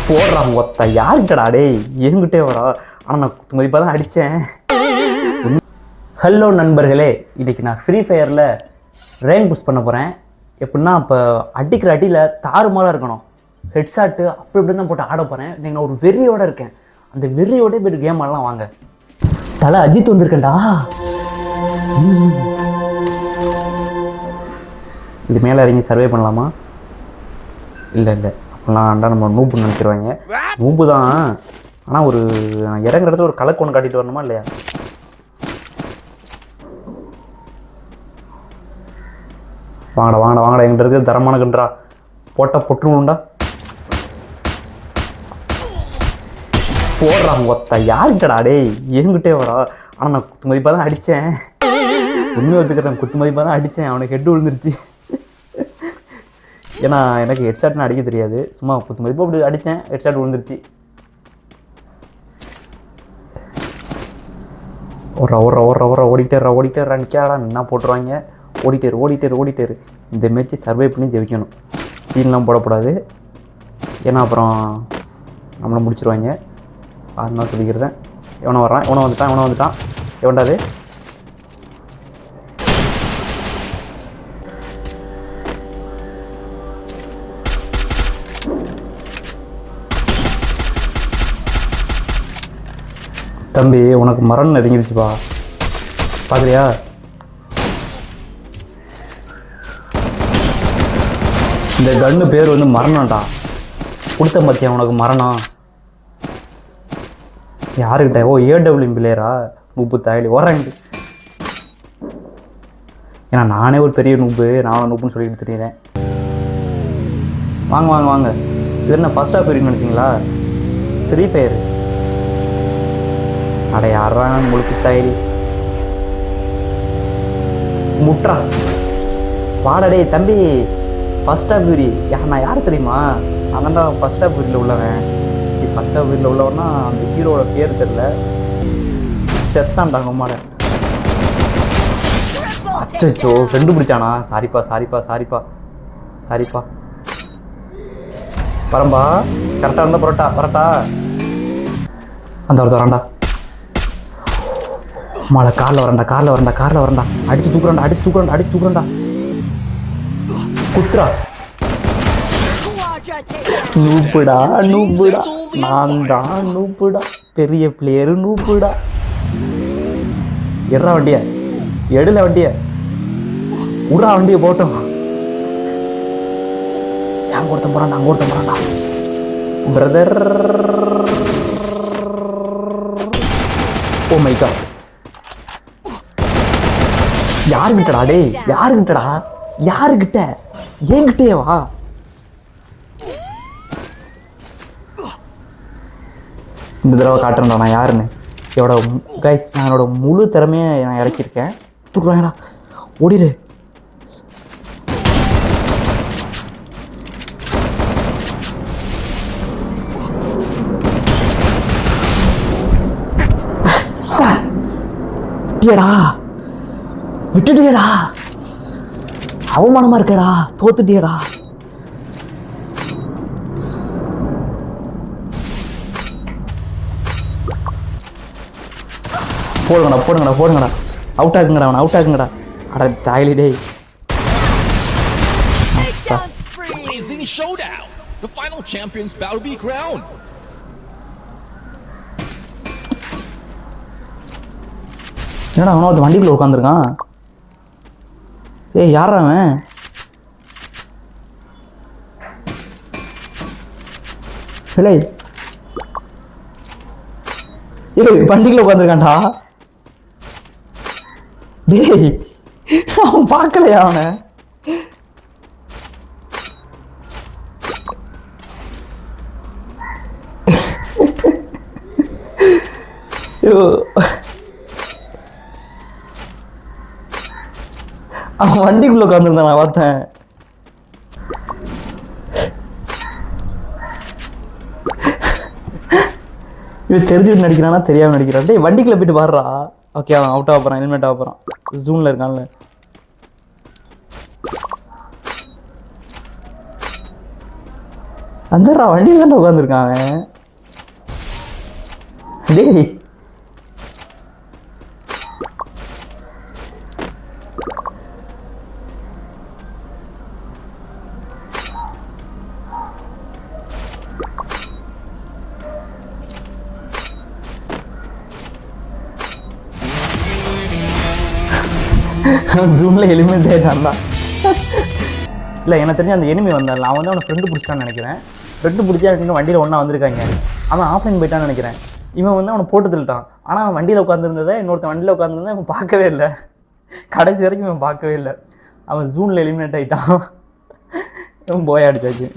போடுறான் ஒத்த யாருக்கடா டேய் என்கிட்டே வரா. ஆனால் நான் குத்து மதிப்பாக தான் அடித்தேன். ஹலோ நண்பர்களே, இன்றைக்கி நான் ஃப்ரீ ஃபயரில் ரேங்க் புஷ் பண்ண போகிறேன். எப்படின்னா இப்போ அடிக்கிற அடியில் தாறுமாறாக இருக்கணும், ஹெட்ஷாட்டு அப்படி இப்படி தான் போட்டு ஆட போகிறேன். இன்றைக்கி நான் ஒரு வெறியோடு இருக்கேன். அந்த வெறியோடய போய்ட்டு கேம் ஆடலாம் வாங்க. தலை அஜித் வந்திருக்கேன்டா. இது மேலே இறங்கி சர்வே பண்ணலாமா? இல்லை அப்படிலாம் ஆண்டா நம்ம நூப்புன்னு நினச்சிருவாங்க. நூப்பு தான், ஆனால் ஒரு இறங்குற இடத்துல ஒரு கலக்கு ஒன்று காட்டிட்டு வரணுமா இல்லையா? வாங்கடா எங்கிட்ட இருக்குது தரமான கன்றா. போட்டால் பொற்றுணுண்டா. போடுறான் ஒத்த யாருக்கடா டேய் என்கிட்டே வரா. ஆனால் நான் குத்து மதிப்பாக தான் அடித்தேன். உண்மையை ஒத்துக்கிறேன், குத்து மதிப்பாக தான் அடித்தேன். அவனுக்கு ஹெட்டு விழுந்துருச்சு. ஏன்னா எனக்கு ஹெட்ஷாட்னு அடிக்க தெரியாது, சும்மா குத்து மதிப்பாக அப்படி அடித்தேன், ஹெட்ஷாட் விழுந்துருச்சு. ஓடிட்டே நிற்காடா, என்ன போட்டுருவாங்க. ஓடிட்டேரு. இந்த மேட்ச்சு சர்வே பண்ணி ஜெயிக்கணும். சீன்லாம் போடக்கூடாது, ஏன்னா அப்புறம் நம்மளை முடிச்சிருவாங்க. அதனால சொல்லிக்கிறேன். எவனை வந்துட்டான். எவன்டாது? தம்பி உனக்கு மரணம் நெருங்கிடுச்சுப்பா, பார்க்குறியா? இந்த கன்னு பேர் வந்து மரணம்டா. கொடுத்த பார்த்தியா உனக்கு மரணம்? யாருக்கிட்ட? ஓ ஏடபிள்யூ பிளேயரா? நூப்பு தாயலி ஓடுறாங்க. ஏன்னா நானே ஒரு பெரிய நானும் நூப்புன்னு சொல்லிட்டு தெரியுறேன். வாங்க. இது என்ன ஃபர்ஸ்ட் ஆஃப் இருக்குன்னு நினச்சிங்களா? Free fire. அட யாரா முழுக்கு தாயலி முட்ரா. பாடடே தம்பி, ஃபர்ஸ்ட் ஆஃப் வீரி. நான் யார் தெரியுமா? அதான்டா ஃபர்ஸ்ட் ஆஃப் வீரியில் உள்ளவன். ஃபர்ஸ்ட் ஆஃப் வீரியில் உள்ளவன்னா அந்த ஹீரோட பேர் தெரில. செத்தான்டா உம்மாட. அச்சோ ஃப்ரெண்டு பிடிச்சானா? சாரிப்பா. வரம்பா, கரெக்டாக இருந்தால் பரட்டா. அந்த ஒருத்தர் வரான்டா. மழை காரில் வரண்டா. அடிச்சு தூக்குறான்டா. குத்துறா. நூப்புடா. நான் தான் நூப்புடா. பெரிய பிளேயரு நூப்புடா. எட்ரா வண்டிய, எடுல வண்டிய, உடா வண்டிய போட்டோம். அங்க ஒருத்தன் போறான்டா. Brother, oh my God. யாருக்கிட்டடா டேய்? யாருக்கிட்ட? என்கிட்டே வா. இந்த தடவை காட்டுறேன்டா நான் யாருன்னு. கைஸ், நான் என்னோட முழு திறமையை நான் இறக்கியிருக்கேன். சுடுறாங்கடா, ஓடிடு. விட்டுட்டியடா, அவமானமா இருக்கடா, தோத்துட்டியடா. போடுங்கடா. அவுட் ஆகுங்கடா. அட தாயலி டேய். Amazing showdown. The final champions bout to be crowned. என்னடா அவன் ஒரு வண்டிக்குள்ள உட்காந்துருக்கான். ஏய் யாரா அவன்? வண்டிக்குள்ள உட்காந்துருக்கான்டா. டேய் அவன் பார்க்கலையா அவனை? அவன் வண்டிக்குள்ள உட்காந்துருந்தான், நான் பார்த்தேன். இவன் தெரிஞ்சுட்டு நடிக்கிறானா தெரியாம நடிக்கிறான். டேய் வண்டிக்குள்ள போயிட்டு பாடுறா. ஓகே அவன் அவுட் ஆக போகிறான், ஹெல்மெட் ஆக போகிறான், ஜூனில் இருக்கான்ல. வந்துடுறா, வண்டியில் தான் உட்காந்துருக்கான் அவன். டேய் ஜூமில் எலிமெண்ட் ஆகிட்டான்டா. இல்லை எனக்கு தெரிஞ்சு அந்த எனிமி வந்தான்ல, அவன் வந்து அவனை ஃப்ரெண்டு பிடிச்சிட்டான்னு நினைக்கிறேன். ஃப்ரெண்டு பிடிச்சா ரெண்டு வண்டியில் ஒன்றா வந்திருக்காங்க. அவன் ஆஃப்லைன் போயிட்டான்னு நினைக்கிறேன். இவன் வந்து அவனை போட்டு தள்ளிட்டான். ஆனால் அவன் வண்டியில் உட்காந்துருந்ததை இன்னொருத்தன் வண்டியில் உட்காந்துருந்தா இவன் பார்க்கவே இல்லை. கடைசி வரைக்கும் இவன் பார்க்கவே இல்லை. அவன் ஜூனில் எலிமினேட் ஆகிட்டான். இவன் போய் அடிச்சாச்சு.